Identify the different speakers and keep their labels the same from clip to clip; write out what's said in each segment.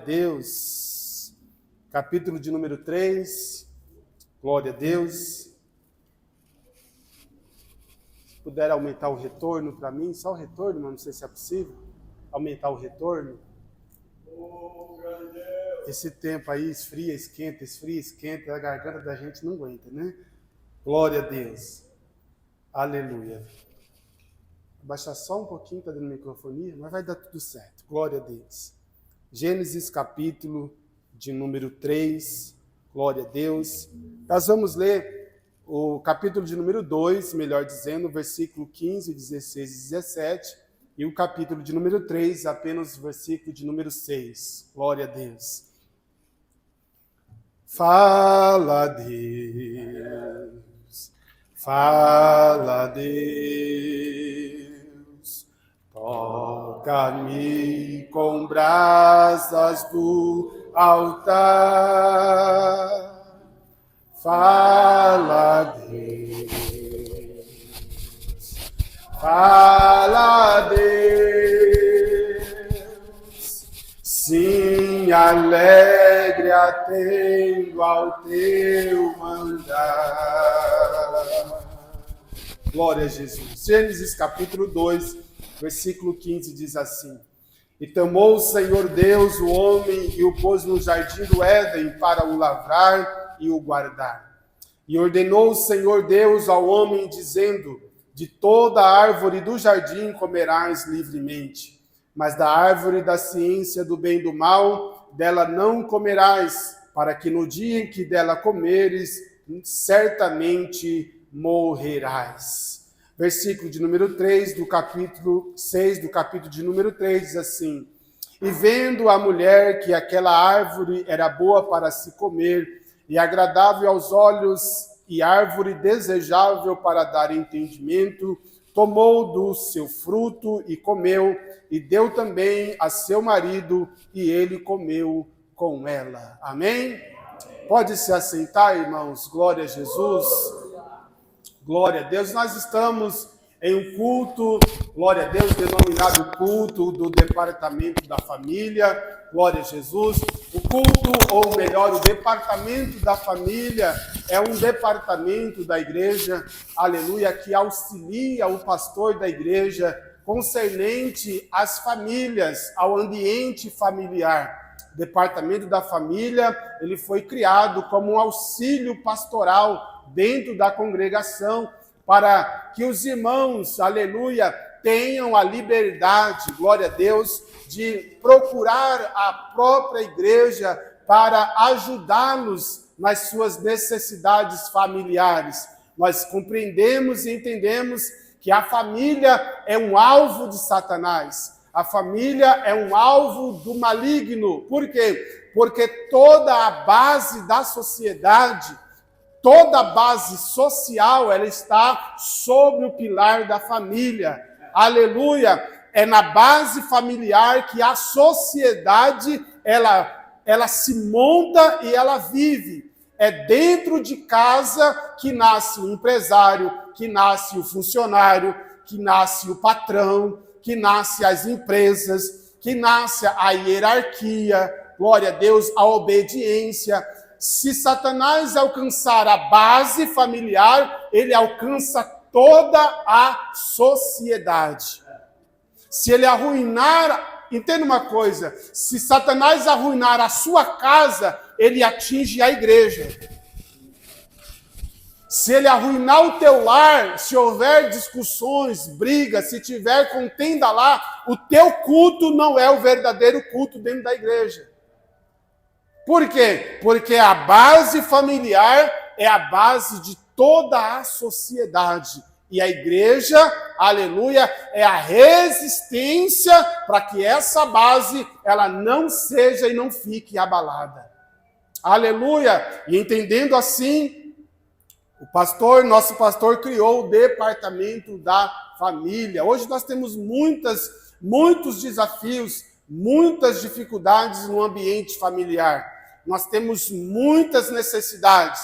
Speaker 1: Deus, capítulo de número 3, glória a Deus. Se puder aumentar o retorno para mim, só o retorno, mas não sei se é possível, aumentar o retorno. Esse tempo aí esfria, esquenta, a garganta da gente não aguenta, né? Glória a Deus, aleluia. Abaixar só um pouquinho, está dando microfonia, mas vai dar tudo certo, glória a Deus. Gênesis capítulo de número 3, glória a Deus. Nós vamos ler o capítulo de número 2, melhor dizendo, versículo 15, 16 e 17, e o capítulo de número 3, apenas o versículo de número 6, glória a Deus. Fala Deus, fala Deus. Toca-me com brasas do altar, fala Deus, fala Deus, sim, alegre atendo ao teu mandar. Glória a Jesus. Gênesis capítulo 2, versículo 15 diz assim: E tomou o Senhor Deus o homem e o pôs no jardim do Éden para o lavrar e o guardar. E ordenou o Senhor Deus ao homem, dizendo: De toda a árvore do jardim comerás livremente, mas da árvore da ciência do bem e do mal, dela não comerás, para que no dia em que dela comeres, certamente morrerás. Versículo de número 3 do capítulo 6, do capítulo de número 3, diz assim: E vendo a mulher que aquela árvore era boa para se comer, e agradável aos olhos, e árvore desejável para dar entendimento, tomou do seu fruto e comeu, e deu também a seu marido, e ele comeu com ela. Amém? Pode se assentar, irmãos. Glória a Jesus. Glória a Deus, nós estamos em um culto, glória a Deus, denominado culto do departamento da família, glória a Jesus. O culto, ou melhor, o departamento da família é um departamento da igreja, aleluia, que auxilia o pastor da igreja concernente às famílias, ao ambiente familiar. O departamento da família, ele foi criado como um auxílio pastoral dentro da congregação, para que os irmãos, aleluia, tenham a liberdade, glória a Deus, de procurar a própria igreja para ajudá-los nas suas necessidades familiares. Nós compreendemos e entendemos que a família é um alvo de Satanás. A família é um alvo do maligno. Por quê? Porque toda a base da sociedade, toda a base social, ela está sobre o pilar da família. Aleluia! É na base familiar que a sociedade, ela se monta e ela vive. É dentro de casa que nasce o empresário, que nasce o funcionário, que nasce o patrão, que nasce as empresas, que nasce a hierarquia, glória a Deus, a obediência. Se Satanás alcançar a base familiar, ele alcança toda a sociedade. Se ele arruinar, entenda uma coisa, se Satanás arruinar a sua casa, ele atinge a igreja. Se ele arruinar o teu lar, se houver discussões, brigas, se tiver contenda lá, o teu culto não é o verdadeiro culto dentro da igreja. Por quê? Porque a base familiar é a base de toda a sociedade. E a igreja, aleluia, é a resistência para que essa base ela não seja e não fique abalada. Aleluia! E entendendo assim, nosso pastor criou o departamento da família. Hoje nós temos muitos desafios, muitas dificuldades no ambiente familiar. Nós temos muitas necessidades.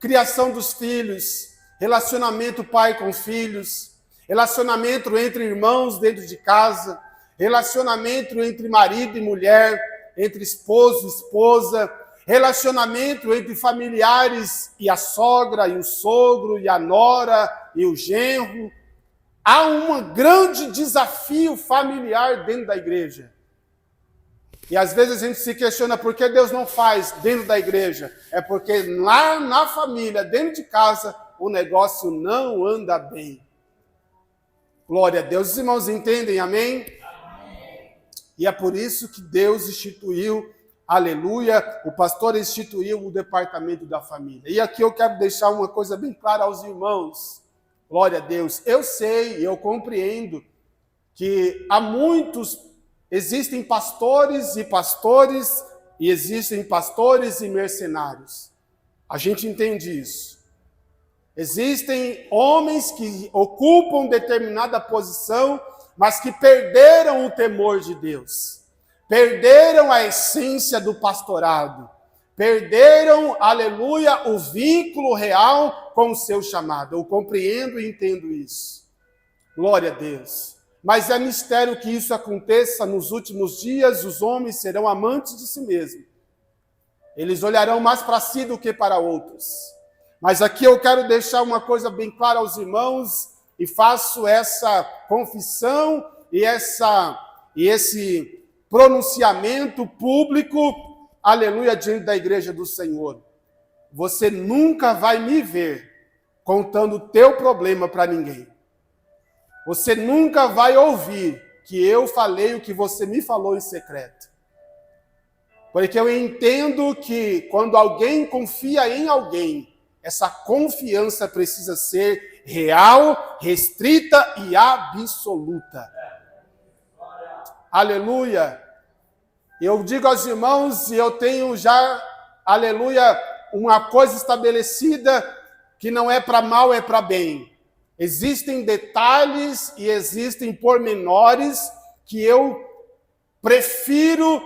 Speaker 1: Criação dos filhos, relacionamento pai com filhos, relacionamento entre irmãos dentro de casa, relacionamento entre marido e mulher, entre esposo e esposa, relacionamento entre familiares e a sogra e o sogro e a nora e o genro. Há um grande desafio familiar dentro da igreja. E às vezes a gente se questiona por que Deus não faz dentro da igreja. É porque lá na família, dentro de casa, o negócio não anda bem. Glória a Deus. Os irmãos entendem, amém? Amém. E é por isso que Deus instituiu, aleluia, o pastor instituiu o departamento da família. E aqui eu quero deixar uma coisa bem clara aos irmãos. Glória a Deus. Eu sei, eu compreendo que há muitos, existem pastores e existem pastores e mercenários. A gente entende isso. Existem homens que ocupam determinada posição, mas que perderam o temor de Deus. Perderam a essência do pastorado. Perderam, aleluia, o vínculo real com o seu chamado. Eu compreendo e entendo isso. Glória a Deus. Mas é mistério que isso aconteça nos últimos dias. Os homens serão amantes de si mesmos. Eles olharão mais para si do que para outros. Mas aqui eu quero deixar uma coisa bem clara aos irmãos e faço essa confissão e esse pronunciamento público, aleluia, diante da igreja do Senhor. Você nunca vai me ver contando o teu problema para ninguém. Você nunca vai ouvir que eu falei o que você me falou em secreto. Porque eu entendo que quando alguém confia em alguém, essa confiança precisa ser real, restrita e absoluta. Aleluia. Eu digo aos irmãos, e eu tenho já, aleluia, uma coisa estabelecida que não é para mal, é para bem. Existem detalhes e existem pormenores que eu prefiro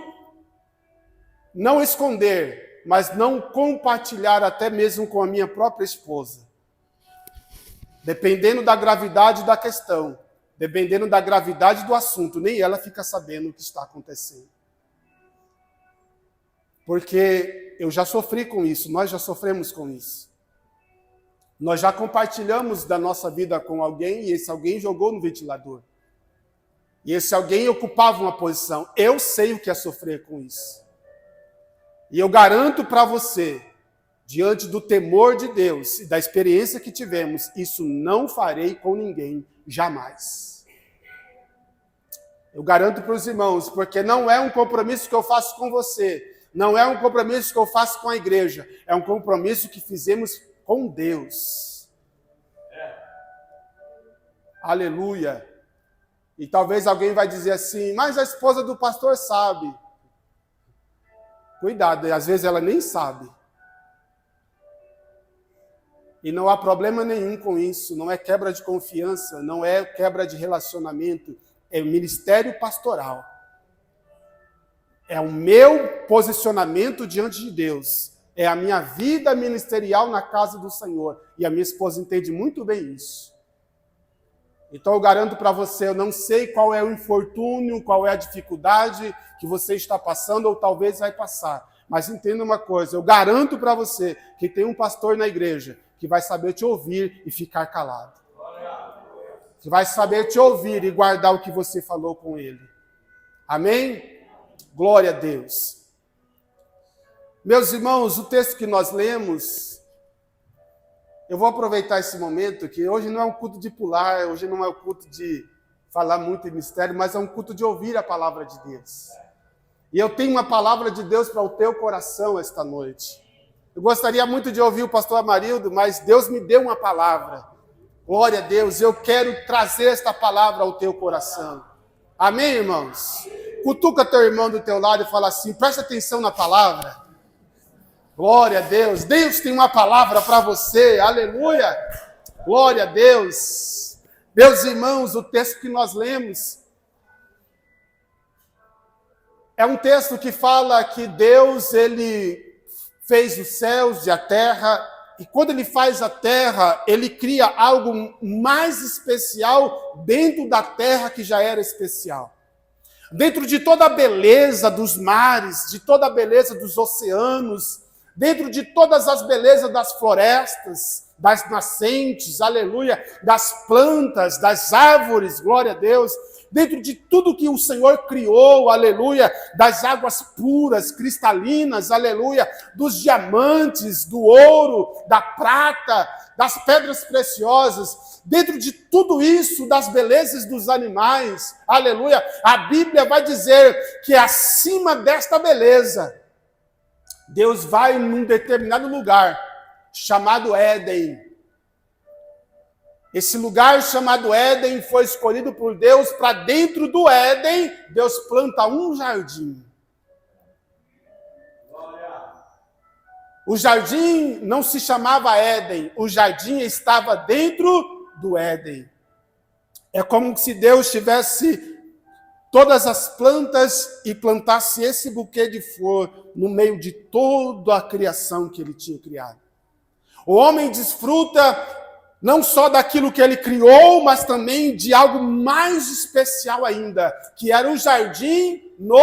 Speaker 1: não esconder, mas não compartilhar até mesmo com a minha própria esposa. Dependendo da gravidade da questão, dependendo da gravidade do assunto, nem ela fica sabendo o que está acontecendo. Porque eu já sofri com isso, nós já sofremos com isso. Nós já compartilhamos da nossa vida com alguém e esse alguém jogou no ventilador. E esse alguém ocupava uma posição. Eu sei o que é sofrer com isso. E eu garanto para você, diante do temor de Deus e da experiência que tivemos, isso não farei com ninguém, jamais. Eu garanto para os irmãos, porque não é um compromisso que eu faço com você, não é um compromisso que eu faço com a igreja, é um compromisso que fizemos com Deus. Aleluia. E talvez alguém vai dizer assim, mas a esposa do pastor sabe. Cuidado, às vezes ela nem sabe. E não há problema nenhum com isso, não é quebra de confiança, não é quebra de relacionamento, é ministério pastoral. É o meu posicionamento diante de Deus, é a minha vida ministerial na casa do Senhor. E a minha esposa entende muito bem isso. Então eu garanto para você, eu não sei qual é o infortúnio, qual é a dificuldade que você está passando ou talvez vai passar. Mas entenda uma coisa, eu garanto para você que tem um pastor na igreja que vai saber te ouvir e ficar calado. Que vai saber te ouvir e guardar o que você falou com ele. Amém? Glória a Deus. Meus irmãos, o texto que nós lemos, eu vou aproveitar esse momento, que hoje não é um culto de pular, hoje não é um culto de falar muito em mistério, mas é um culto de ouvir a palavra de Deus. E eu tenho uma palavra de Deus para o teu coração esta noite. Eu gostaria muito de ouvir o pastor Amarildo, mas Deus me deu uma palavra. Glória a Deus, eu quero trazer esta palavra ao teu coração. Amém, irmãos? Cutuca teu irmão do teu lado e fala assim, presta atenção na palavra. Glória a Deus. Deus tem uma palavra para você. Aleluia. Glória a Deus. Meus irmãos, o texto que nós lemos é um texto que fala que Deus, ele fez os céus e a terra, e quando ele faz a terra, ele cria algo mais especial dentro da terra que já era especial. dentro de toda a beleza dos mares, de toda a beleza dos oceanos, dentro de todas as belezas das florestas, das nascentes, aleluia, das plantas, das árvores, glória a Deus, dentro de tudo que o Senhor criou, aleluia, das águas puras, cristalinas, aleluia, dos diamantes, do ouro, da prata, das pedras preciosas, dentro de tudo isso, das belezas dos animais, aleluia, a Bíblia vai dizer que acima desta beleza, Deus vai num determinado lugar, chamado Éden. Esse lugar chamado Éden foi escolhido por Deus para dentro do Éden, Deus planta um jardim. O jardim não se chamava Éden, o jardim estava dentro do Éden. É como se Deus tivesse todas as plantas e plantasse esse buquê de flor no meio de toda a criação que ele tinha criado. O homem desfruta não só daquilo que ele criou, mas também de algo mais especial ainda, que era um jardim no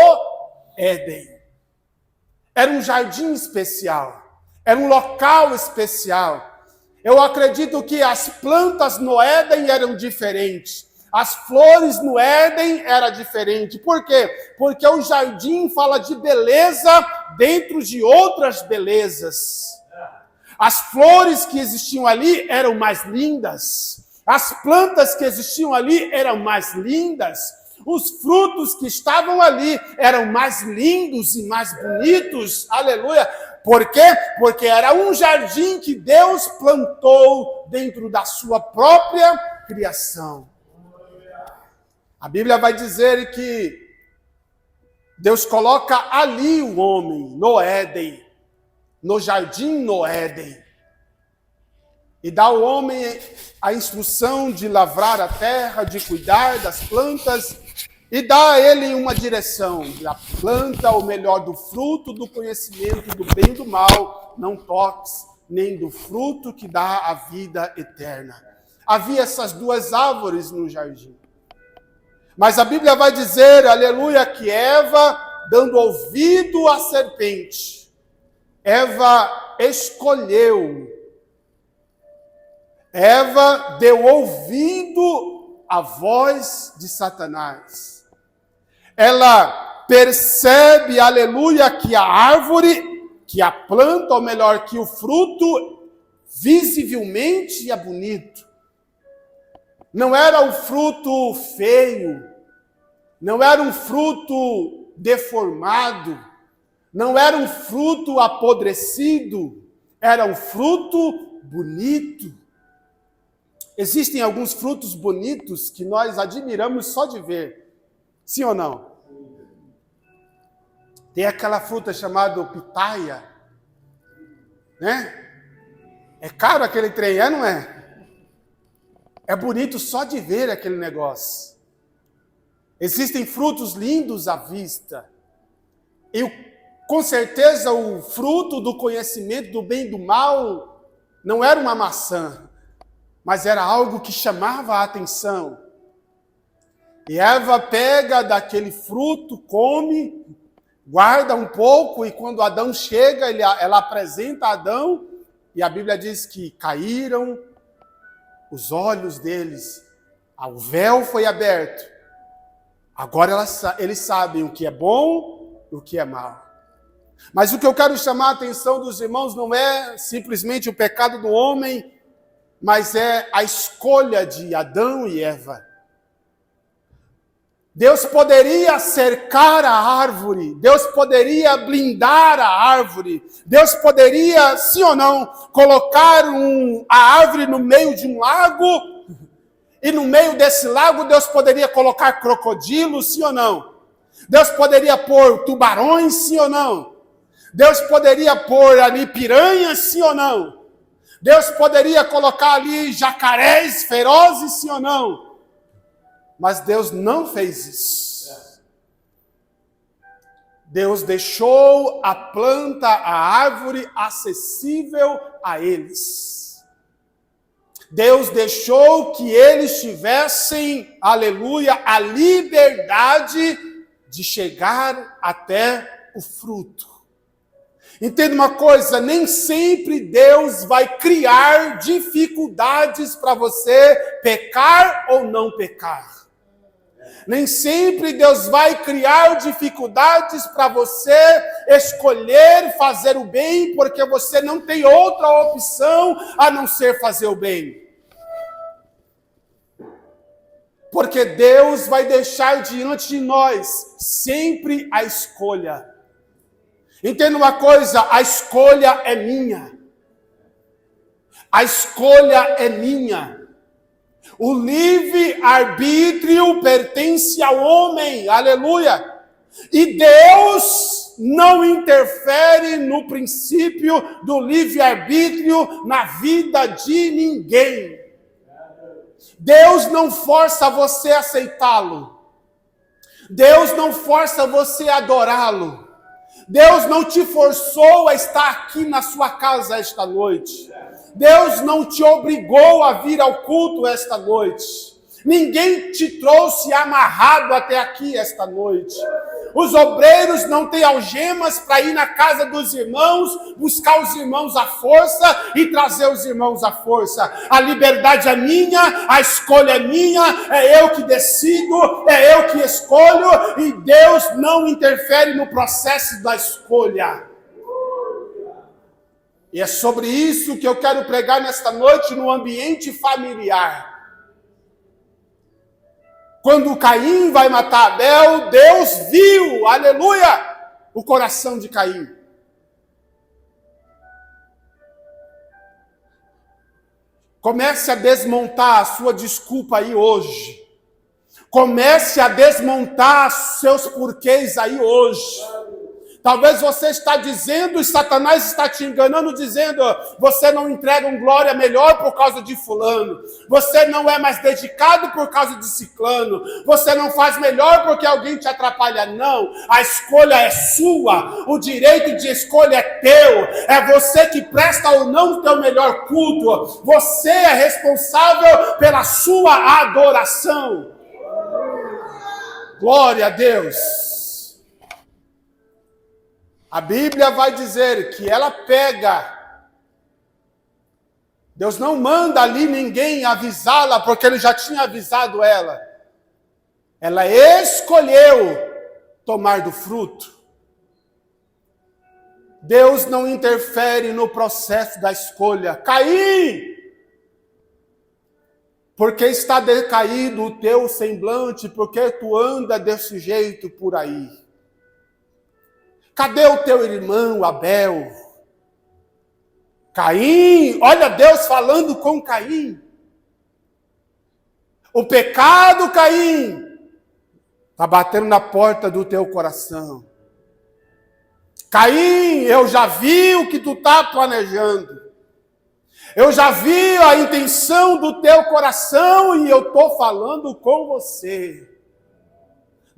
Speaker 1: Éden. Era um jardim especial, era um local especial. Eu acredito que as plantas no Éden eram diferentes. As flores no Éden era diferente. Por quê? Porque o jardim fala de beleza dentro de outras belezas. As flores que existiam ali eram mais lindas. As plantas que existiam ali eram mais lindas. Os frutos que estavam ali eram mais lindos e mais bonitos. Aleluia! Por quê? Porque era um jardim que Deus plantou dentro da sua própria criação. A Bíblia vai dizer que Deus coloca ali o homem, no Éden, no jardim no Éden, e dá ao homem a instrução de lavrar a terra, de cuidar das plantas, e dá a ele uma direção: da planta, ou melhor, do fruto do conhecimento do bem e do mal, não toques, nem do fruto que dá a vida eterna. Havia essas duas árvores no jardim. Mas a Bíblia vai dizer, aleluia, que Eva, dando ouvido à serpente, Eva escolheu, Eva deu ouvido à voz de Satanás. Ela percebe, aleluia, que a árvore, que a planta, ou melhor, que o fruto, visivelmente é bonito. Não era um fruto feio, não era um fruto deformado, não era um fruto apodrecido, era um fruto bonito. Existem alguns frutos bonitos que nós admiramos só de ver, sim ou não? Tem aquela fruta chamada pitaia, né? É caro aquele trem, não é? É bonito só de ver aquele negócio. Existem frutos lindos à vista. E com certeza o fruto do conhecimento do bem e do mal não era uma maçã, mas era algo que chamava a atenção. E Eva pega daquele fruto, come, guarda um pouco, e quando Adão chega, ela apresenta a Adão, e a Bíblia diz que caíram os olhos deles, o véu foi aberto. Agora eles sabem o que é bom e o que é mal. Mas o que eu quero chamar a atenção dos irmãos não é simplesmente o pecado do homem, mas é a escolha de Adão e Eva. Deus poderia cercar a árvore, Deus poderia blindar a árvore, Deus poderia, sim ou não, colocar a árvore no meio de um lago, e no meio desse lago Deus poderia colocar crocodilos, sim ou não? Deus poderia pôr tubarões, sim ou não? Deus poderia pôr ali piranhas, sim ou não? Deus poderia colocar ali jacarés ferozes, sim ou não? Mas Deus não fez isso. Deus deixou a planta, a árvore acessível a eles. Deus deixou que eles tivessem, aleluia, a liberdade de chegar até o fruto. Entenda uma coisa, nem sempre Deus vai criar dificuldades para você pecar ou não pecar. Nem sempre Deus vai criar dificuldades para você escolher fazer o bem, porque você não tem outra opção a não ser fazer o bem. Porque Deus vai deixar diante de nós sempre a escolha. Entenda uma coisa, a escolha é minha. A escolha é minha. O livre-arbítrio pertence ao homem, aleluia. E Deus não interfere no princípio do livre-arbítrio na vida de ninguém. Deus não força você a aceitá-lo. Deus não força você a adorá-lo. Deus não te forçou a estar aqui na sua casa esta noite. Deus não te obrigou a vir ao culto esta noite. Ninguém te trouxe amarrado até aqui esta noite. Os obreiros não têm algemas para ir na casa dos irmãos, buscar os irmãos à força e trazer os irmãos à força. A liberdade é minha, a escolha é minha, é eu que decido, é eu que escolho, e Deus não interfere no processo da escolha. E é sobre isso que eu quero pregar nesta noite no ambiente familiar. Quando Caim vai matar Abel, Deus viu, aleluia, o coração de Caim. Comece a desmontar a sua desculpa aí hoje. Comece a desmontar seus porquês aí hoje. Talvez você está dizendo, e Satanás está te enganando, dizendo, você não entrega um glória melhor por causa de fulano. Você não é mais dedicado por causa de ciclano. Você não faz melhor porque alguém te atrapalha. Não, a escolha é sua. O direito de escolha é teu. É você que presta ou não o teu melhor culto. Você é responsável pela sua adoração. Glória a Deus. A Bíblia vai dizer que ela pega. Deus não manda ali ninguém avisá-la, porque ele já tinha avisado ela. Ela escolheu tomar do fruto. Deus não interfere no processo da escolha. Caim! Porque está decaído o teu semblante, porque tu anda desse jeito por aí. Cadê o teu irmão Abel? Caim, olha Deus falando com Caim. O pecado, Caim, está batendo na porta do teu coração. Caim, eu já vi o que tu está planejando. Eu já vi a intenção do teu coração e eu estou falando com você.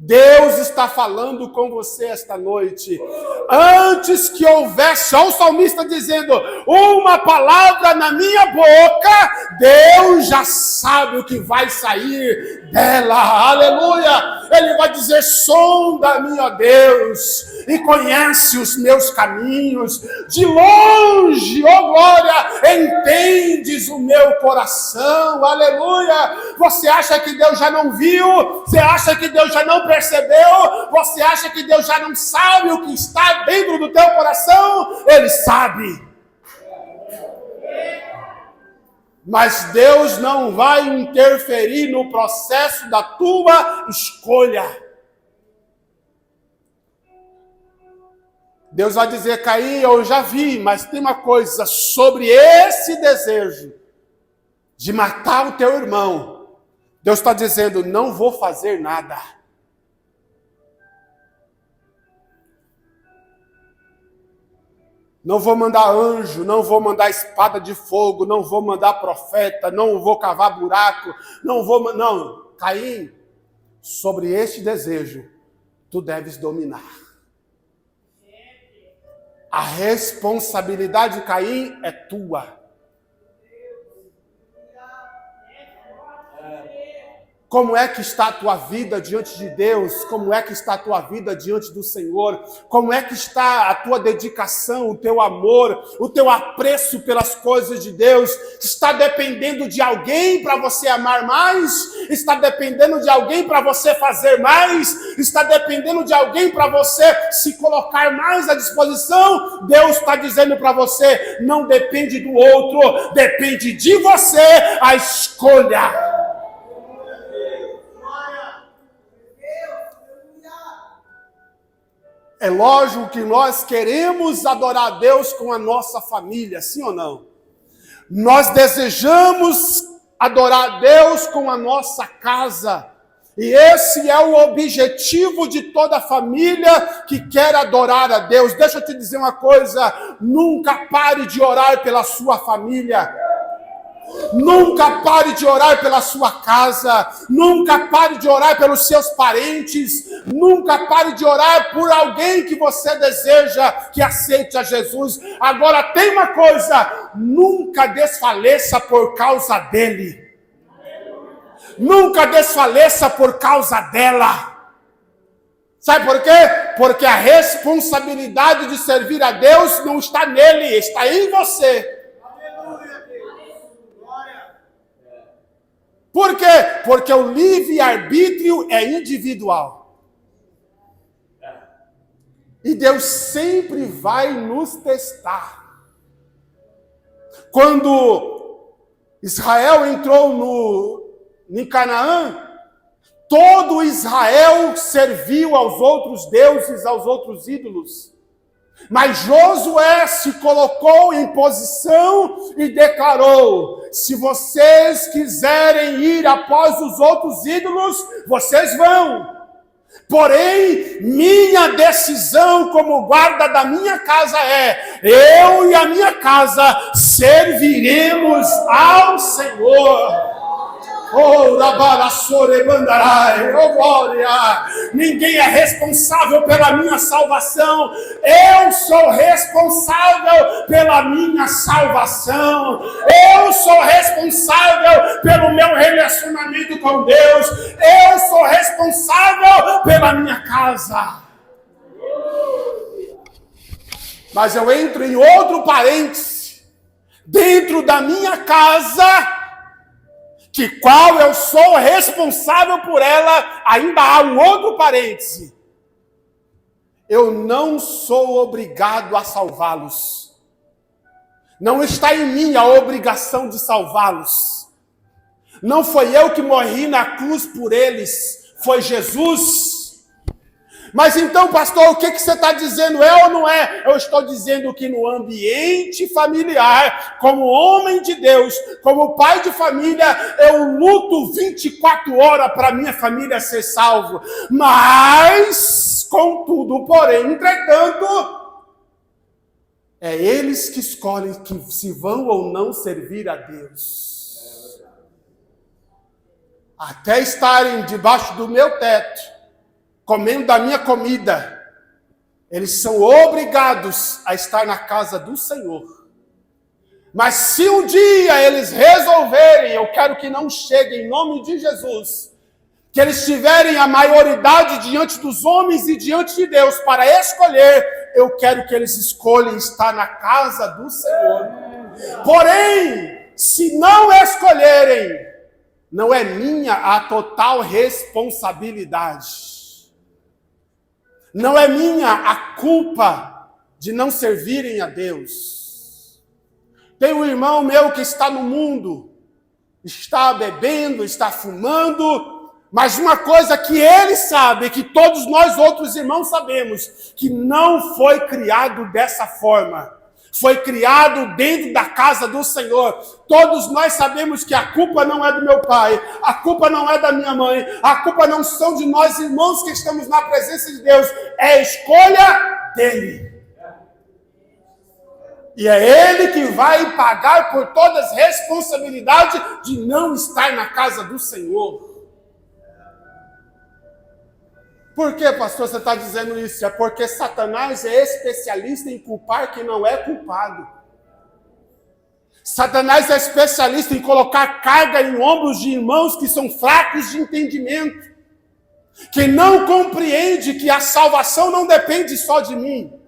Speaker 1: Deus está falando com você esta noite. Antes que houvesse, olha o salmista dizendo, uma palavra na minha boca, Deus já sabe o que vai sair dela. Aleluia! Ele vai dizer, sonda-me, ó Deus, e conhece os meus caminhos. De longe, ó glória, entendes o meu coração. Aleluia! Você acha que Deus já não viu? Você acha que Deus já não percebeu? Você acha que Deus já não sabe o que está dentro do teu coração? Ele sabe. Mas Deus não vai interferir no processo da tua escolha. Deus vai dizer, Caim, eu já vi, mas tem uma coisa sobre esse desejo de matar o teu irmão. Deus está dizendo, não vou fazer nada. Não vou mandar anjo, não vou mandar espada de fogo, não vou mandar profeta, não vou cavar buraco, não, Caim, sobre este desejo, tu deves dominar. A responsabilidade, Caim, é tua. Como é que está a tua vida diante de Deus? Como é que está a tua vida diante do Senhor? Como é que está a tua dedicação, o teu amor, o teu apreço pelas coisas de Deus? Está dependendo de alguém para você amar mais? Está dependendo de alguém para você fazer mais? Está dependendo de alguém para você se colocar mais à disposição? Deus está dizendo para você, não depende do outro, depende de você a escolha. É lógico que nós queremos adorar a Deus com a nossa família, sim ou não? Nós desejamos adorar a Deus com a nossa casa. E esse é o objetivo de toda família que quer adorar a Deus. Deixa eu te dizer uma coisa, nunca pare de orar pela sua família. Nunca pare de orar pela sua casa, nunca pare de orar pelos seus parentes, nunca pare de orar por alguém que você deseja que aceite a Jesus. Agora tem uma coisa, nunca desfaleça por causa dele. Nunca desfaleça por causa dela. Sabe por quê? Porque a responsabilidade de servir a Deus não está nele, está em você. Por quê? Porque o livre-arbítrio é individual. E Deus sempre vai nos testar. Quando Israel entrou em Canaã, todo Israel serviu aos outros deuses, aos outros ídolos. Mas Josué se colocou em posição e declarou: se vocês quiserem ir após os outros ídolos, vocês vão. Porém, minha decisão como guarda da minha casa é: eu e a minha casa serviremos ao Senhor. Oh, glória! Ninguém é responsável pela minha salvação. Eu sou responsável pela minha salvação. Eu sou responsável pelo meu relacionamento com Deus. Eu sou responsável pela minha casa. Mas eu entro em outro parêntese. Dentro da minha casa, que qual eu sou responsável por ela, ainda há um outro parêntese. Eu não sou obrigado a salvá-los. Não está em mim a obrigação de salvá-los. Não foi eu que morri na cruz por eles, foi Jesus. Mas então, pastor, o que você está dizendo? É ou não é? Eu estou dizendo que no ambiente familiar, como homem de Deus, como pai de família, eu luto 24 horas para minha família ser salvo. Mas, contudo, porém, entretanto, é eles que escolhem que se vão ou não servir a Deus. Até estarem debaixo do meu teto, comendo da minha comida, eles são obrigados a estar na casa do Senhor. Mas se um dia eles resolverem, eu quero que não chegue em nome de Jesus, que eles tiverem a maioridade diante dos homens e diante de Deus para escolher, eu quero que eles escolham estar na casa do Senhor. Porém, se não escolherem, não é minha a total responsabilidade. Não é minha a culpa de não servirem a Deus. Tem um irmão meu que está no mundo, está bebendo, está fumando, mas uma coisa que ele sabe, que todos nós outros irmãos sabemos, que não foi criado dessa forma. Foi criado dentro da casa do Senhor. Todos nós sabemos que a culpa não é do meu pai, a culpa não é da minha mãe, a culpa não são de nós irmãos que estamos na presença de Deus, é a escolha dele. E é ele que vai pagar por todas as responsabilidades de não estar na casa do Senhor. Por que, pastor, você está dizendo isso? É porque Satanás é especialista em culpar quem não é culpado. Satanás é especialista em colocar carga em ombros de irmãos que são fracos de entendimento, que não compreende que a salvação não depende só de mim.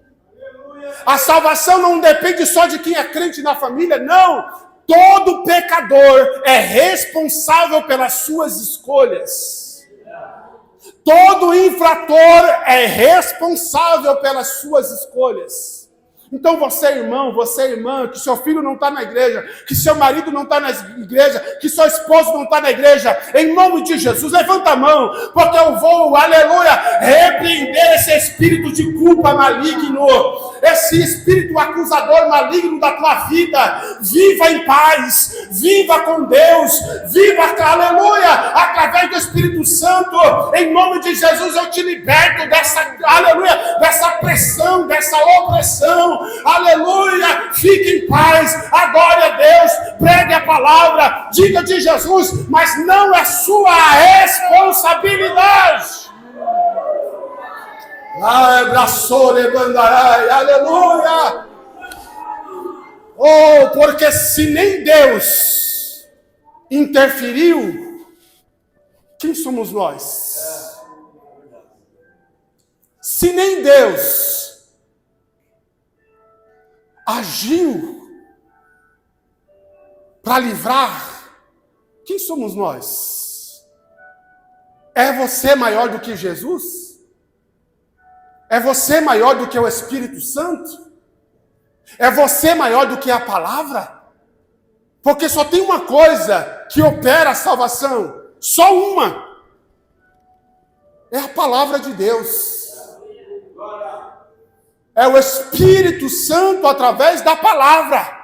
Speaker 1: A salvação não depende só de quem é crente na família, não. Todo pecador é responsável pelas suas escolhas. Todo infrator é responsável pelas suas escolhas. Então você, irmão, você, irmã, que seu filho não está na igreja, que seu marido não está na igreja, que seu esposo não está na igreja, em nome de Jesus, levanta a mão, porque eu vou, aleluia, repreender esse espírito de culpa maligno, esse espírito acusador maligno da tua vida. Viva em paz, viva com Deus, viva, aleluia, através do Espírito Santo. Em nome de Jesus eu te liberto dessa, aleluia, dessa pressão, dessa opressão. Aleluia, fique em paz, adore a Deus, pregue a palavra, diga de Jesus, mas não é sua responsabilidade. Aleluia. Oh, porque se nem Deus interferiu, quem somos nós? Se nem Deus agiu para livrar, quem somos nós? É você maior do que Jesus? É você maior do que o Espírito Santo? É você maior do que a palavra? Porque só tem uma coisa que opera a salvação, só uma. É a palavra de Deus. É o Espírito Santo através da palavra.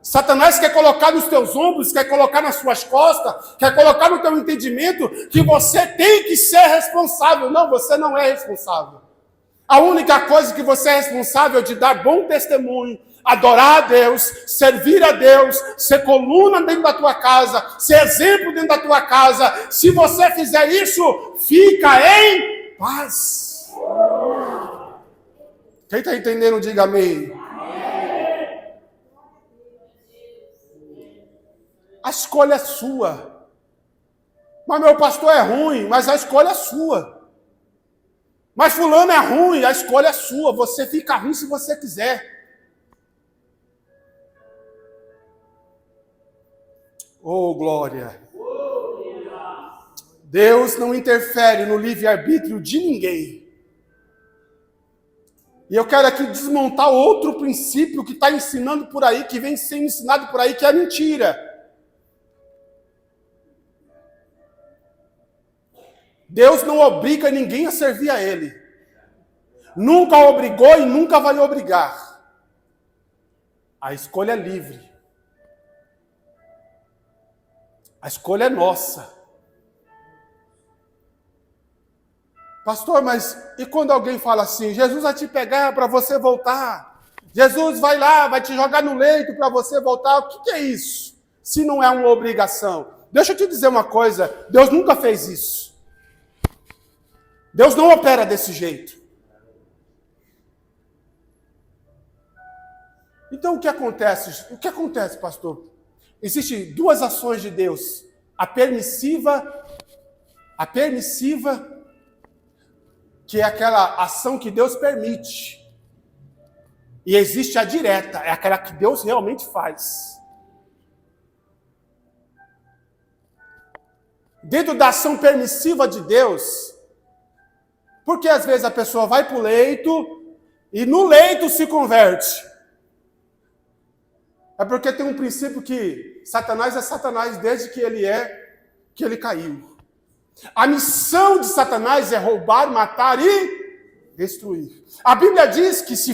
Speaker 1: Satanás quer colocar nos teus ombros, quer colocar nas suas costas, quer colocar no teu entendimento que você tem que ser responsável. Não, você não é responsável. A única coisa que você é responsável é de dar bom testemunho, adorar a Deus, servir a Deus, ser coluna dentro da tua casa, ser exemplo dentro da tua casa. Se você fizer isso, fica em paz. Quem está entendendo, diga amém. A escolha é sua. Mas meu pastor é ruim, mas a escolha é sua. Mas fulano é ruim, a escolha é sua. Você fica ruim se você quiser. Oh, glória. Deus não interfere no livre-arbítrio de ninguém. E eu quero aqui desmontar outro princípio que está ensinando por aí, que vem sendo ensinado por aí, que é mentira. Deus não obriga ninguém a servir a Ele. Nunca obrigou e nunca vai obrigar. A escolha é livre. A escolha é nossa. Pastor, mas e quando alguém fala assim, Jesus vai te pegar para você voltar? Jesus vai lá, vai te jogar no leito para você voltar? O que é isso? Se não é uma obrigação. Deixa eu te dizer uma coisa, Deus nunca fez isso. Deus não opera desse jeito. Então o que acontece? O que acontece, pastor? Existem duas ações de Deus. A permissiva, que é aquela ação que Deus permite. E existe a direta, é aquela que Deus realmente faz. Dentro da ação permissiva de Deus, porque às vezes a pessoa vai para o leito e no leito se converte. É porque tem um princípio que Satanás é Satanás desde que ele caiu. A missão de Satanás é roubar, matar e destruir. A Bíblia diz que se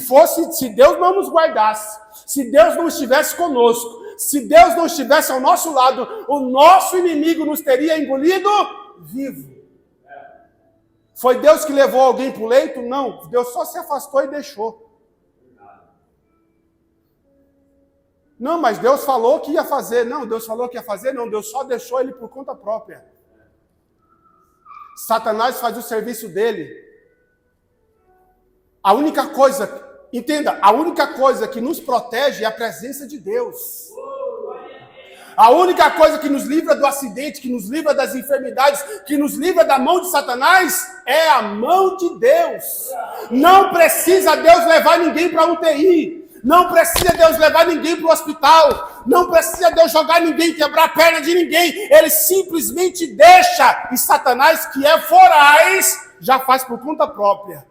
Speaker 1: Deus não nos guardasse, se Deus não estivesse conosco, se Deus não estivesse ao nosso lado, o nosso inimigo nos teria engolido vivo. Foi Deus que levou alguém para o leito? Não, Deus só se afastou e deixou. Não, mas Deus falou que ia fazer. Não, Deus falou que ia fazer. Não, Deus só deixou ele por conta própria. Satanás faz o serviço dele. A única coisa Entenda, a única coisa que nos protege é a presença de Deus. A única coisa que nos livra do acidente, que nos livra das enfermidades, que nos livra da mão de Satanás, é a mão de Deus. Não precisa Deus levar ninguém para a UTI. Não precisa Deus levar ninguém para o hospital. Não precisa Deus jogar ninguém, quebrar a perna de ninguém. Ele simplesmente deixa. E Satanás, que é voraz, já faz por conta própria.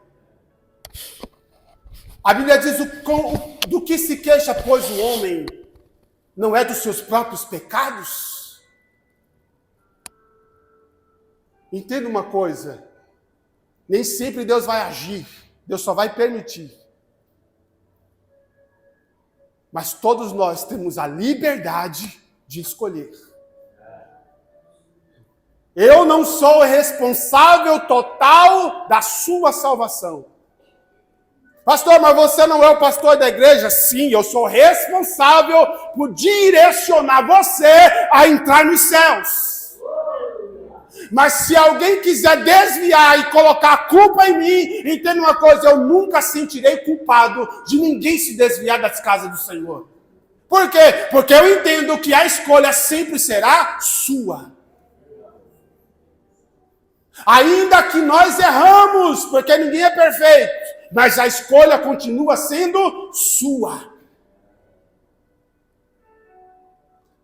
Speaker 1: A Bíblia diz, do que se queixa, pois, o homem? Não é dos seus próprios pecados? Entenda uma coisa. Nem sempre Deus vai agir. Deus só vai permitir. Mas todos nós temos a liberdade de escolher. Eu não sou responsável total da sua salvação. Pastor, mas você não é o pastor da igreja? Sim, eu sou responsável por direcionar você a entrar nos céus. Mas se alguém quiser desviar e colocar a culpa em mim, entenda uma coisa, eu nunca sentirei culpado de ninguém se desviar das casas do Senhor. Por quê? Porque eu entendo que a escolha sempre será sua. Ainda que nós erramos, porque ninguém é perfeito, mas a escolha continua sendo sua.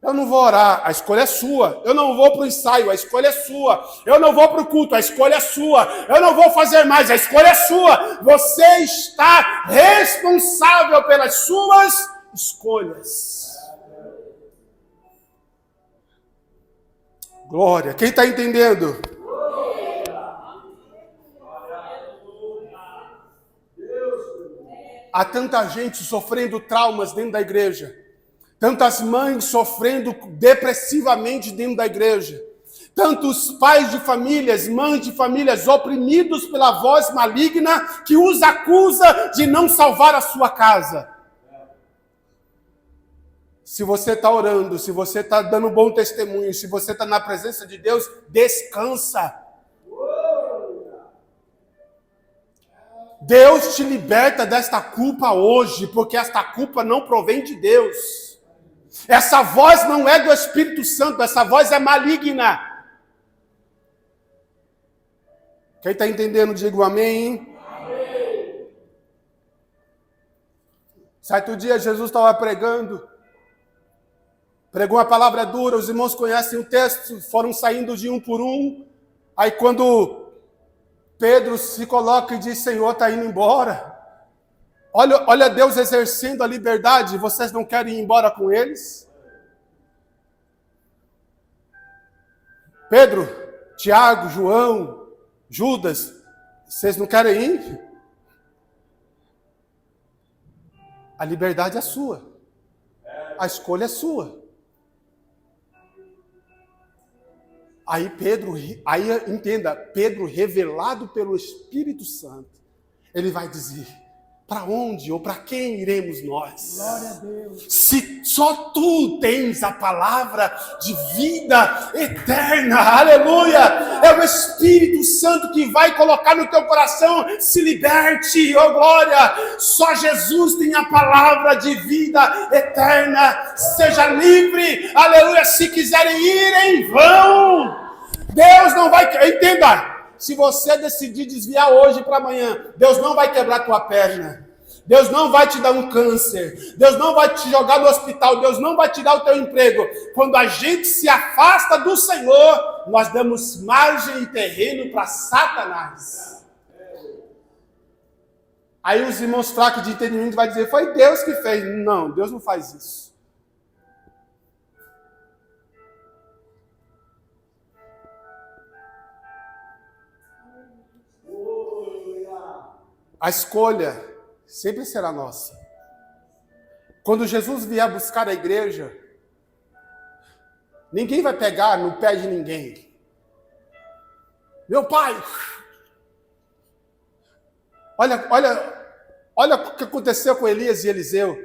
Speaker 1: Eu não vou orar, a escolha é sua. Eu não vou para o ensaio, a escolha é sua. Eu não vou para o culto, a escolha é sua. Eu não vou fazer mais, a escolha é sua. Você está responsável pelas suas escolhas. Glória. Quem está entendendo? Há tanta gente sofrendo traumas dentro da igreja. Tantas mães sofrendo depressivamente dentro da igreja. Tantos pais de famílias, mães de famílias oprimidos pela voz maligna que os acusa de não salvar a sua casa. Se você está orando, se você está dando um bom testemunho, se você está na presença de Deus, descansa. Deus te liberta desta culpa hoje, porque esta culpa não provém de Deus. Essa voz não é do Espírito Santo, essa voz é maligna. Quem está entendendo, diga um amém. Amém. Certo dia, Jesus estava pregou uma palavra dura, os irmãos conhecem o texto, foram saindo de um por um. Aí quando Pedro se coloca e diz, Senhor, está indo embora. Olha Deus exercendo a liberdade, vocês não querem ir embora com eles? Pedro, Tiago, João, Judas, vocês não querem ir? A liberdade é sua. A escolha é sua. Aí entenda, Pedro, revelado pelo Espírito Santo, ele vai dizer, para onde ou para quem iremos nós? Glória a Deus. Se só tu tens a palavra de vida eterna, aleluia, é o Espírito Santo que vai colocar no teu coração, se liberte, oh glória, só Jesus tem a palavra de vida eterna, seja livre, aleluia, se quiserem ir em vão, Deus não vai, entenda, se você decidir desviar hoje para amanhã, Deus não vai quebrar tua perna. Deus não vai te dar um câncer. Deus não vai te jogar no hospital. Deus não vai te dar o teu emprego. Quando a gente se afasta do Senhor, nós damos margem e terreno para Satanás. Aí os irmãos fracos de entendimento vão dizer, foi Deus que fez. Não, Deus não faz isso. A escolha sempre será nossa. Quando Jesus vier buscar a igreja, ninguém vai pegar no pé de ninguém. Meu pai, olha o que aconteceu com Elias e Eliseu.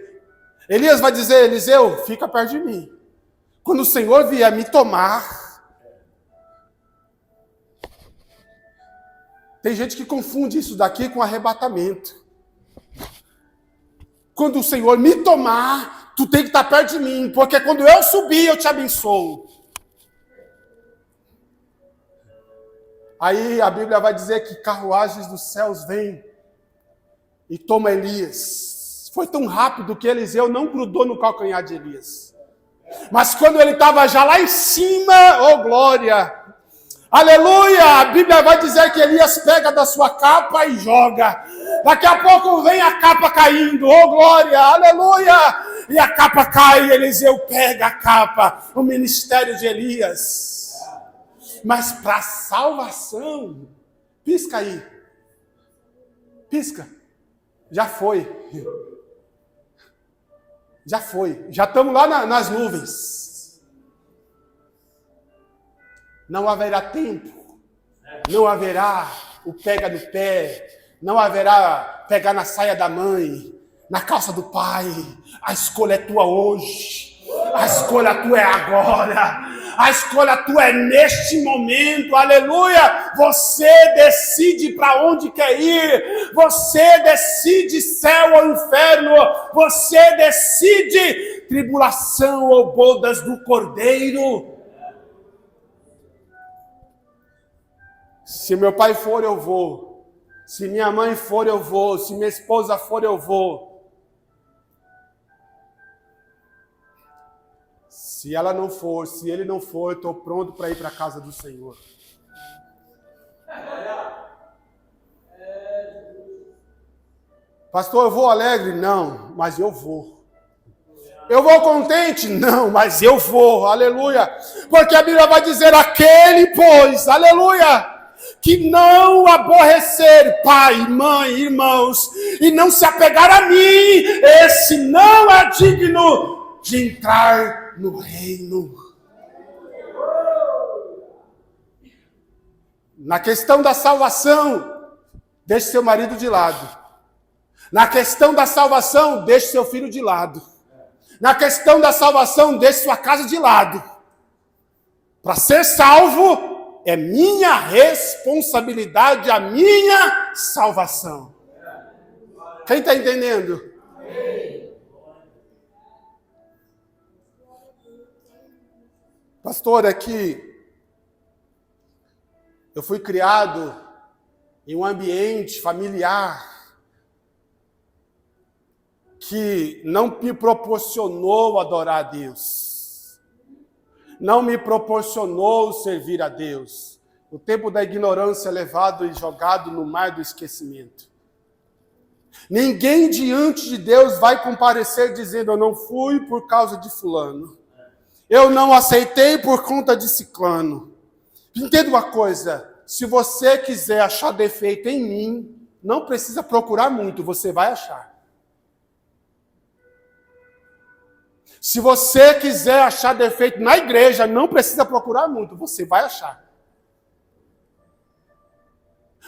Speaker 1: Elias vai dizer, Eliseu, fica perto de mim. Quando o Senhor vier me tomar, tem gente que confunde isso daqui com arrebatamento. quando o Senhor me tomar, tu tem que estar perto de mim, porque quando eu subir, eu te abençoo. Aí a Bíblia vai dizer que carruagens dos céus vêm e toma Elias. Foi tão rápido que Eliseu não grudou no calcanhar de Elias. Mas quando ele estava já lá em cima, oh glória, aleluia, a Bíblia vai dizer que Elias pega da sua capa e joga. Daqui a pouco vem a capa caindo, oh glória, aleluia, e a capa cai, e Eliseu pega a capa, o ministério de Elias. Mas para salvação, pisca aí, pisca, já foi, já estamos lá nas nuvens. Não haverá tempo, não haverá o pega no pé, não haverá pegar na saia da mãe, na calça do pai. A escolha é tua hoje, a escolha tua é agora. A escolha tua é neste momento, aleluia. Você decide para onde quer ir. Você decide céu ou inferno. Você decide tribulação ou bodas do Cordeiro. Se meu pai for, eu vou. Se minha mãe for, eu vou. Se minha esposa for, eu vou. Se ela não for, se ele não for, eu estou pronto para ir para a casa do Senhor. Pastor, eu vou alegre? Não, mas eu vou. Eu vou contente? Não, mas eu vou. Aleluia. Porque a Bíblia vai dizer, aquele, pois, aleluia, que não aborrecer pai, mãe, irmãos, e não se apegar a mim, esse não é digno de entrar no reino. Na questão da salvação, deixe seu marido de lado. Na questão da salvação, deixe seu filho de lado. Na questão da salvação, deixe sua casa de lado. Para ser salvo, é minha responsabilidade, a minha salvação. Quem está entendendo? Pastor, aqui eu fui criado em um ambiente familiar que não me proporcionou adorar a Deus, não me proporcionou servir a Deus. O tempo da ignorância é levado e jogado no mar do esquecimento. Ninguém diante de Deus vai comparecer dizendo, eu não fui por causa de fulano. Eu não aceitei por conta de ciclano. Entenda uma coisa, se você quiser achar defeito em mim, não precisa procurar muito, você vai achar. Se você quiser achar defeito na igreja, não precisa procurar muito, você vai achar.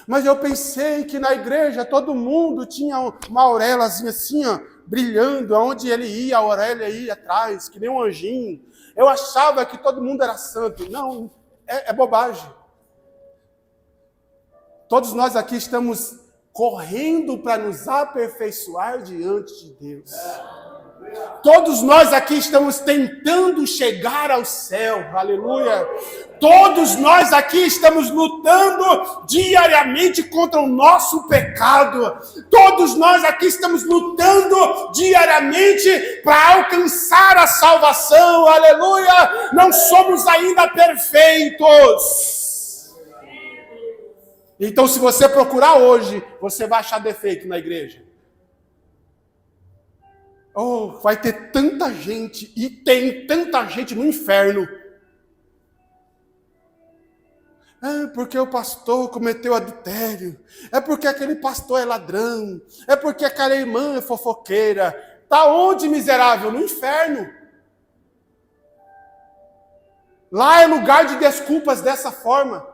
Speaker 1: Mas eu pensei que na igreja todo mundo tinha uma auréolazinha assim, ó, brilhando, aonde ele ia, a auréola ia atrás, que nem um anjinho. Eu achava que todo mundo era santo. Não, é bobagem. Todos nós aqui estamos correndo para nos aperfeiçoar diante de Deus. Todos nós aqui estamos tentando chegar ao céu, aleluia. Todos nós aqui estamos lutando diariamente contra o nosso pecado. Todos nós aqui estamos lutando diariamente para alcançar a salvação, aleluia. Não somos ainda perfeitos. Então, se você procurar hoje, você vai achar defeito na igreja. Oh, vai ter tanta gente, e tem tanta gente no inferno. É porque o pastor cometeu adultério. É porque aquele pastor é ladrão. É porque aquela irmã é fofoqueira. Está onde, miserável? No inferno. Lá é lugar de desculpas dessa forma.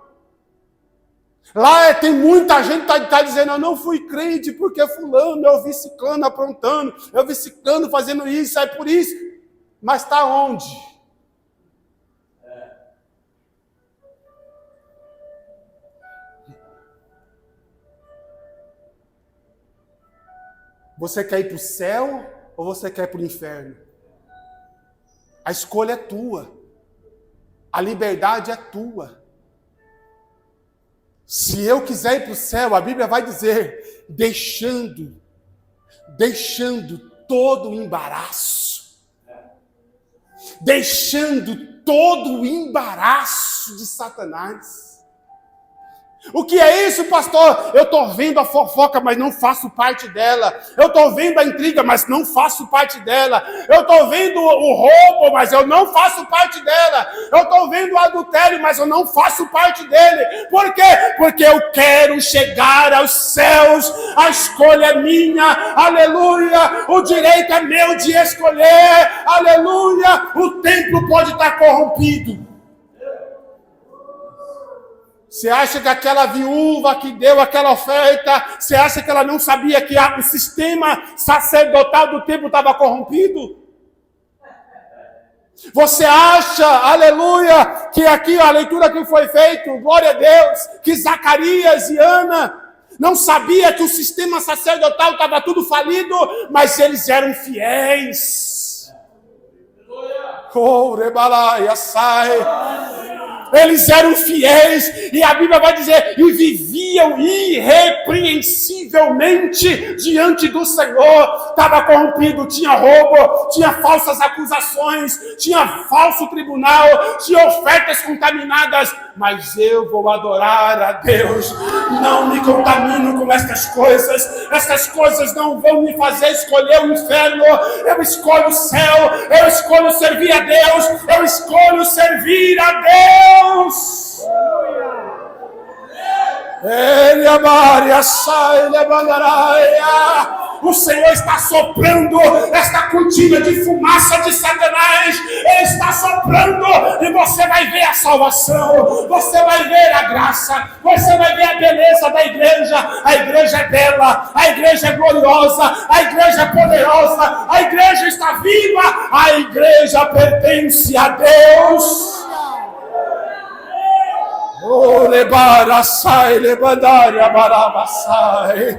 Speaker 1: Lá tem muita gente que está dizendo, eu não fui crente porque fulano, eu vi ciclano aprontando, eu vi ciclano fazendo isso, é por isso. Mas está onde? Você quer ir para o céu ou você quer ir para o inferno? A escolha é tua. A liberdade é tua. Se eu quiser ir para o céu, a Bíblia vai dizer, deixando todo o embaraço. Deixando todo o embaraço de Satanás. O que é isso, pastor? Eu estou vendo a fofoca, mas não faço parte dela. Eu estou vendo a intriga, mas não faço parte dela. Eu estou vendo o roubo, mas eu não faço parte dela. Eu estou vendo o adultério, mas eu não faço parte dele. Por quê? Porque eu quero chegar aos céus. A escolha é minha. Aleluia. O direito é meu de escolher. Aleluia. O templo pode estar corrompido. Você acha que aquela viúva que deu aquela oferta, você acha que ela não sabia que o sistema sacerdotal do templo estava corrompido? Você acha, aleluia, que aqui a leitura que foi feita, glória a Deus, que Zacarias e Ana não sabia que o sistema sacerdotal estava tudo falido, mas eles eram fiéis. Oh, rebalaia, sai. Eles eram fiéis, e a Bíblia vai dizer, e viviam irrepreensivelmente diante do Senhor. Estava corrompido, tinha roubo, tinha falsas acusações, tinha falso tribunal, tinha ofertas contaminadas, mas eu vou adorar a Deus, não me contamino com estas coisas não vão me fazer escolher o inferno, eu escolho o céu, eu escolho servir a Deus, eu escolho servir a Deus. Ele amaria, sai, ele abandaraia. O Senhor está soprando esta cortina de fumaça de Satanás. Ele está soprando e você vai ver a salvação. Você vai ver a graça. Você vai ver a beleza da igreja. A igreja é bela. A igreja é gloriosa. A igreja é poderosa. A igreja está viva. A igreja pertence a Deus. Oh, lebara sai, lebandaria baraba sai.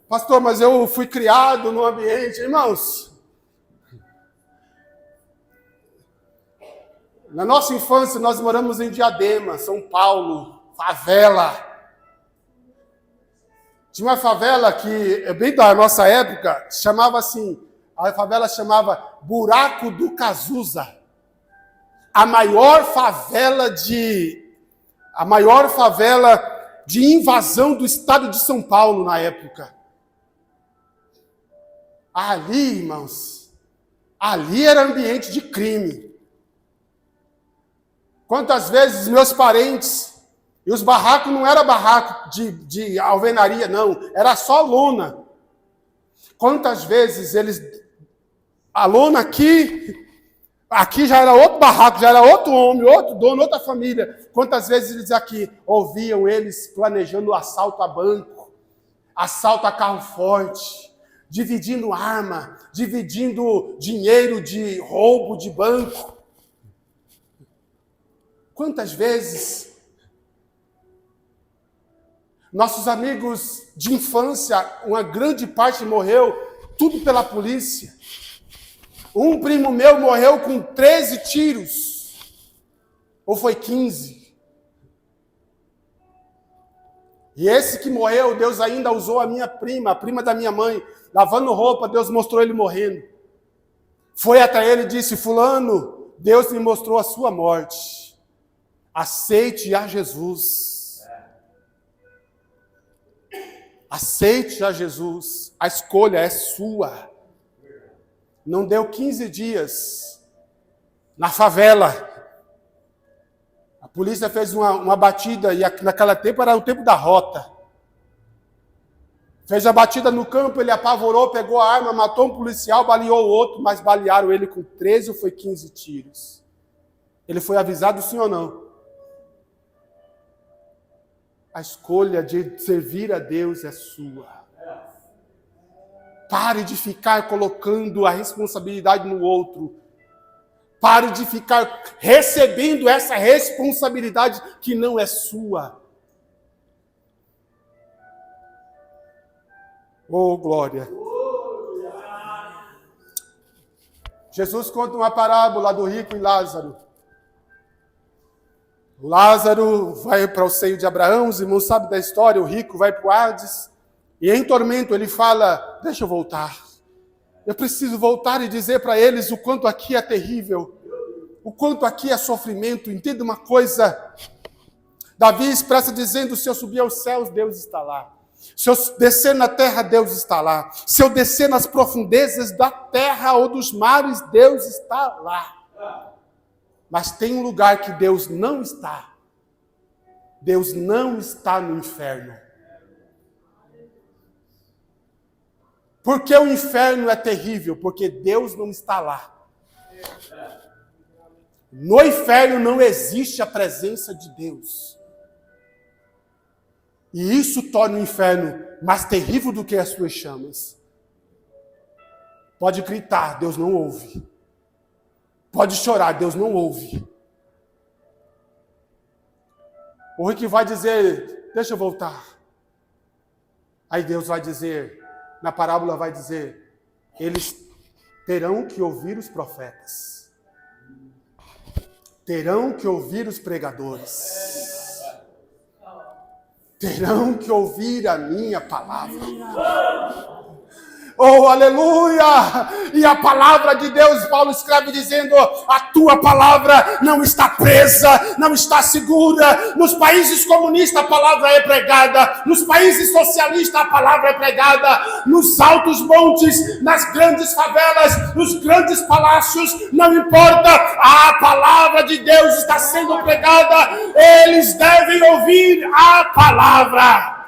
Speaker 1: Pastor, mas eu fui criado num ambiente, irmãos. Na nossa infância, nós moramos em Diadema, São Paulo, favela. Tinha uma favela que, bem da nossa época, chamava assim, a favela chamava Buraco do Cazuza. A maior favela de invasão do estado de São Paulo na época. Ali, irmãos, ali era ambiente de crime. Quantas vezes meus parentes, e os barracos não era barraco de alvenaria, não, era só lona. Quantas vezes a lona aqui já era outro barraco, já era outro homem, outro dono, outra família. Quantas vezes eles aqui ouviam eles planejando assalto a banco, assalto a carro forte, dividindo arma, dividindo dinheiro de roubo de banco. Quantas vezes nossos amigos de infância, uma grande parte morreu, tudo pela polícia. Um primo meu morreu com 13 tiros, ou foi 15. E esse que morreu, Deus ainda usou a minha prima, a prima da minha mãe, lavando roupa, Deus mostrou ele morrendo. Foi até ele e disse, fulano, Deus me mostrou a sua morte. Aceite a Jesus. Aceite a Jesus. A escolha é sua. Não deu 15 dias na favela. A polícia fez uma batida, e naquela tempo era o tempo da rota. Fez a batida no campo, ele apavorou, pegou a arma, matou um policial, baleou o outro, mas balearam ele com 13 ou foi 15 tiros. Ele foi avisado, sim ou não? A escolha de servir a Deus é sua. Pare de ficar colocando a responsabilidade no outro. Pare de ficar recebendo essa responsabilidade que não é sua. Oh, glória. Jesus conta uma parábola do rico e Lázaro. Lázaro vai para o seio de Abraão, os irmãos sabem da história, o rico vai para o Hades, e em tormento ele fala, deixa eu voltar. Eu preciso voltar e dizer para eles o quanto aqui é terrível, o quanto aqui é sofrimento. Entenda uma coisa, Davi expressa dizendo, se eu subir aos céus, Deus está lá. Se eu descer na terra, Deus está lá. Se eu descer nas profundezas da terra ou dos mares, Deus está lá. Mas tem um lugar que Deus não está. Deus não está no inferno. Por que o inferno é terrível? Porque Deus não está lá. No inferno não existe a presença de Deus. E isso torna o inferno mais terrível do que as suas chamas. Pode gritar, Deus não ouve. Pode chorar, Deus não ouve. O rico vai dizer, deixa eu voltar. Aí Deus vai dizer, na parábola vai dizer, eles terão que ouvir os profetas. Terão que ouvir os pregadores. Terão que ouvir a minha palavra. Oh, aleluia! E a palavra de Deus, Paulo escreve dizendo, a tua palavra não está presa, não está segura. Nos países comunistas a palavra é pregada, nos países socialistas a palavra é pregada, nos altos montes, nas grandes favelas, nos grandes palácios, não importa, a palavra de Deus está sendo pregada, eles devem ouvir a palavra.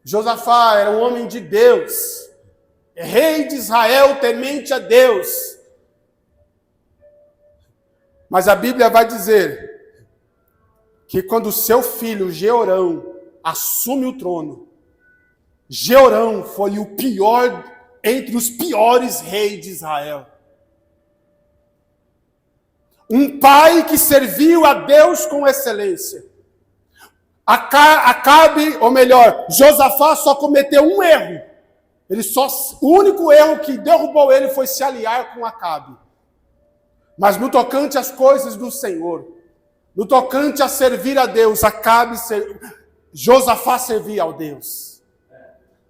Speaker 1: Josafá era um homem de Deus, rei de Israel, temente a Deus. Mas a Bíblia vai dizer que quando seu filho Jeorão assume o trono, Jeorão foi o pior entre os piores reis de Israel. Um pai que serviu a Deus com excelência. Acabe, ou melhor, Josafá só cometeu um erro. O único erro que derrubou ele foi se aliar com Acabe. Mas no tocante às coisas do Senhor, no tocante a servir a Deus, Josafá servia ao Deus.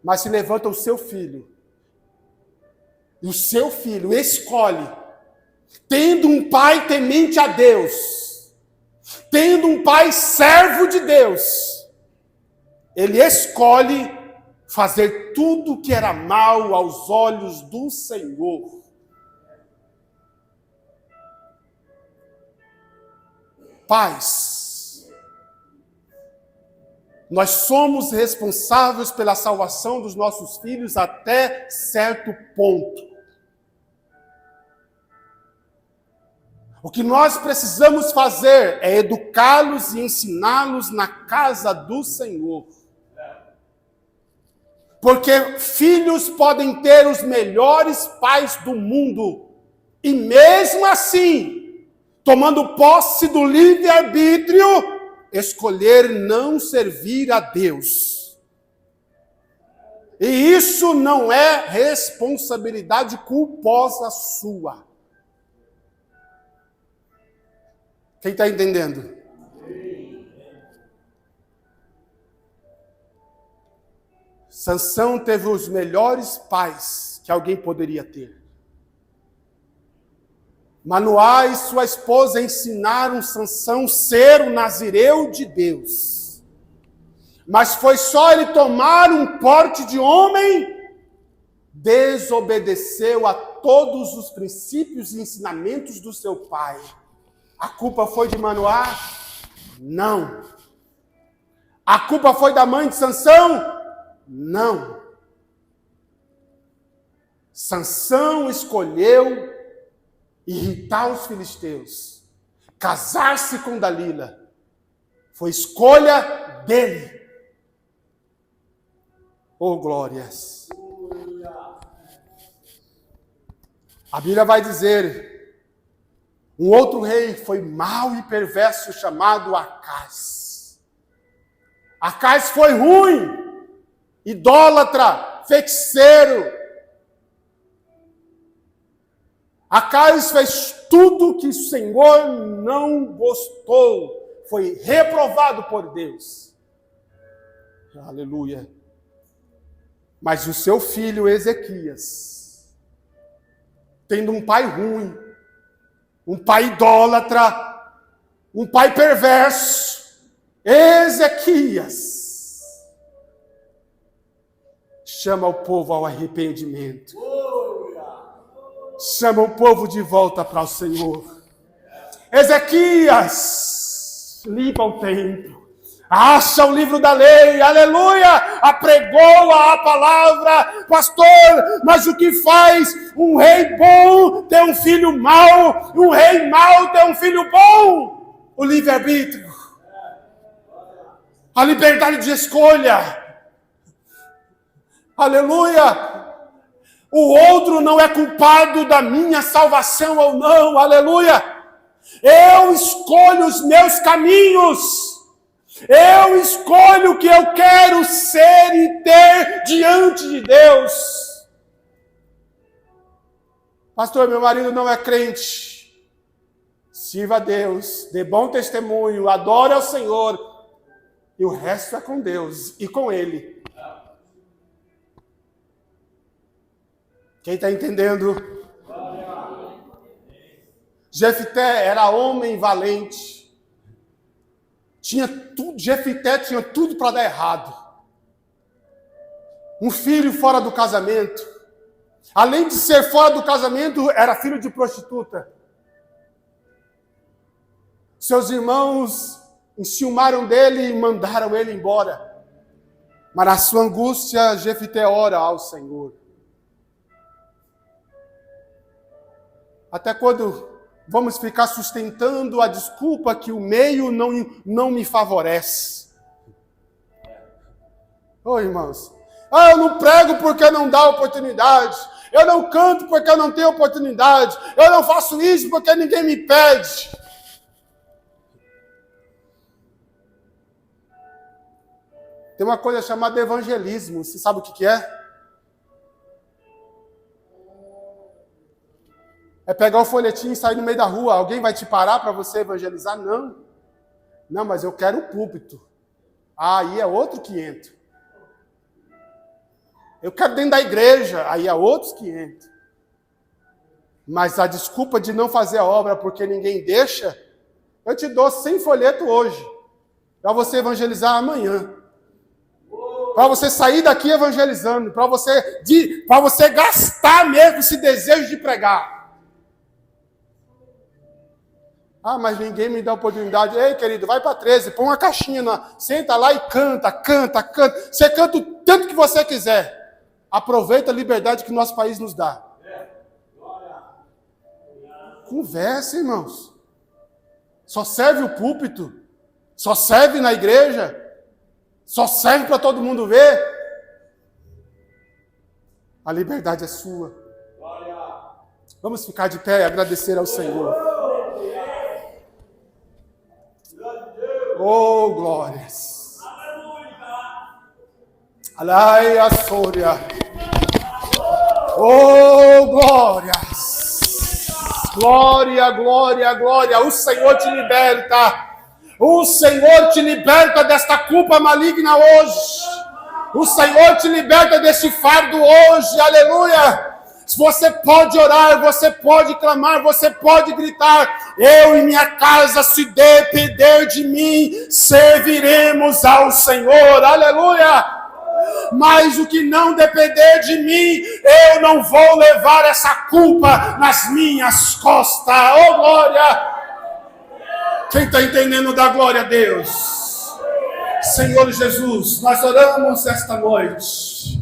Speaker 1: Mas se levanta o seu filho, e o seu filho escolhe, tendo um pai temente a Deus, tendo um pai servo de Deus, ele escolhe fazer tudo que era mal aos olhos do Senhor. Pais, nós somos responsáveis pela salvação dos nossos filhos até certo ponto. O que nós precisamos fazer é educá-los e ensiná-los na casa do Senhor. Porque filhos podem ter os melhores pais do mundo. E mesmo assim, tomando posse do livre-arbítrio, escolher não servir a Deus. E isso não é responsabilidade culposa sua. Quem está entendendo? Sansão teve os melhores pais que alguém poderia ter. Manoá e sua esposa ensinaram Sansão a ser o nazireu de Deus. Mas foi só ele tomar um porte de homem, desobedeceu a todos os princípios e ensinamentos do seu pai. A culpa foi de Manoá? Não. A culpa foi da mãe de Sansão? Não. Sansão escolheu irritar os filisteus, casar-se com Dalila. Foi escolha dele. Oh, glórias. A Bíblia vai dizer, um outro rei foi mau e perverso chamado Acaz. Acaz foi ruim, idólatra, feiticeiro. Acaz fez tudo que o Senhor não gostou, foi reprovado por Deus. Aleluia. Mas o seu filho Ezequias, tendo um pai ruim, um pai idólatra, um pai perverso, Ezequias, chama o povo ao arrependimento. Chama o povo de volta para o Senhor. Ezequias limpa o templo, acha o livro da lei, aleluia, apregou a palavra. Pastor, mas o que faz um rei bom ter um filho mau, um rei mau ter um filho bom? O livre-arbítrio, a liberdade de escolha, aleluia. O outro não é culpado da minha salvação ou não, aleluia. Eu escolho os meus caminhos. Eu escolho o que eu quero ser e ter diante de Deus. Pastor, meu marido não é crente. Sirva a Deus, dê bom testemunho, adore ao Senhor. E o resto é com Deus e com Ele. Quem está entendendo? Jefité era homem valente. Jefité tinha tudo para dar errado. Um filho fora do casamento. Além de ser fora do casamento, era filho de prostituta. Seus irmãos enciumaram dele e mandaram ele embora. Mas na sua angústia, Jefité ora ao Senhor. Até quando vamos ficar sustentando a desculpa que o meio não me favorece? Irmãos, eu não prego porque não dá oportunidade. Eu não canto porque eu não tenho oportunidade. Eu não faço isso porque ninguém me pede. Tem uma coisa chamada evangelismo. Você sabe o que é? É pegar o folhetim e sair no meio da rua. Alguém vai te parar para você evangelizar? Não. Não, mas eu quero o púlpito. Aí é outro 500. Eu quero dentro da igreja. Aí é outros 500. Mas a desculpa de não fazer a obra porque ninguém deixa, eu te dou 100 folhetos hoje. Para você evangelizar amanhã. Para você sair daqui evangelizando. Para você gastar mesmo esse desejo de pregar. Mas ninguém me dá oportunidade. Ei, querido, vai para 13, põe uma caixinha, senta lá e canta. Você canta o tanto que você quiser. Aproveita a liberdade que nosso país nos dá. Conversa, irmãos. Só serve o púlpito. Só serve na igreja. Só serve para todo mundo ver. A liberdade é sua. Vamos ficar de pé e agradecer ao Senhor. Oh, glórias. Aleluia, Sória. Oh, glórias. Glória, glória, glória. O Senhor te liberta. O Senhor te liberta desta culpa maligna hoje. O Senhor te liberta deste fardo hoje. Aleluia. Você pode orar, você pode clamar, você pode gritar. Eu e minha casa, se depender de mim, serviremos ao Senhor. Aleluia. Mas o que não depender de mim, eu não vou levar essa culpa nas minhas costas. Oh, glória. Quem está entendendo da glória a Deus? Senhor Jesus, nós oramos esta noite.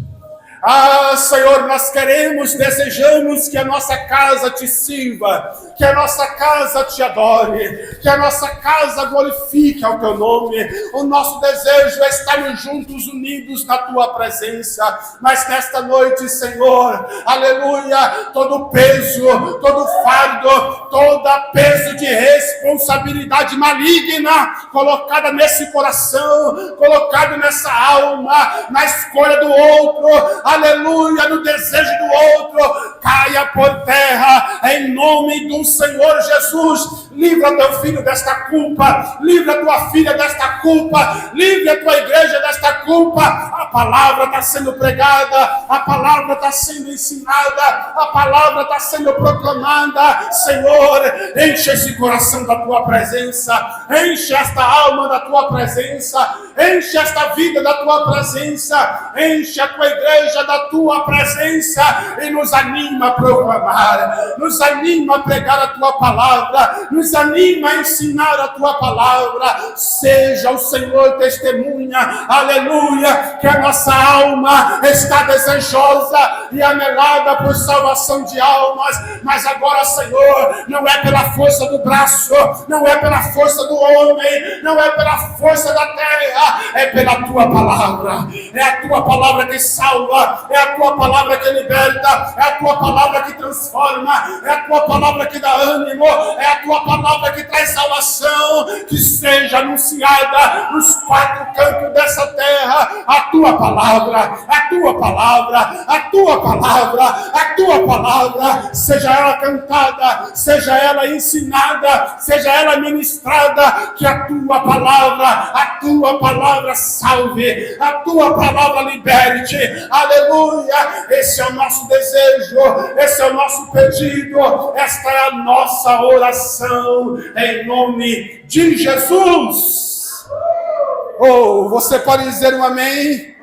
Speaker 1: Ah, Senhor, nós queremos, desejamos que a nossa casa te sirva, que a nossa casa te adore, que a nossa casa glorifique ao teu nome. O nosso desejo é estarmos juntos, unidos na tua presença. Mas nesta noite, Senhor, aleluia, todo peso, todo fardo, todo peso de responsabilidade maligna colocada nesse coração, colocado nessa alma, na escolha do outro, aleluia, no desejo do outro, caia por terra, em nome do Senhor Jesus. Livra teu filho desta culpa, livra tua filha desta culpa, livra a tua igreja desta culpa. A palavra está sendo pregada, a palavra está sendo ensinada, a palavra está sendo proclamada. Senhor, enche esse coração da tua presença, enche esta alma da tua presença, enche esta vida da tua presença, enche a tua igreja da tua presença e nos anima a proclamar, nos anima a pregar a tua palavra, nos anima a ensinar a tua palavra. Seja o Senhor testemunha, aleluia, que a nossa alma está desejosa e anelada por salvação de almas. Mas agora, Senhor, não é pela força do braço, não é pela força do homem, não é pela força da terra, é pela tua palavra. É a tua palavra que salva, é a tua palavra que liberta, é a tua palavra que transforma, é a tua palavra que dá ânimo, é a tua palavra que traz salvação. Que seja anunciada nos quatro cantos dessa terra a tua palavra, a tua palavra, a tua palavra, a tua palavra, seja ela cantada, seja ela ensinada, seja ela ministrada. Que a tua palavra salve, a tua palavra liberte, aleluia. Esse é o nosso desejo, esse é o nosso pedido, esta é a nossa oração, em nome de Jesus. Oh, você pode dizer um amém?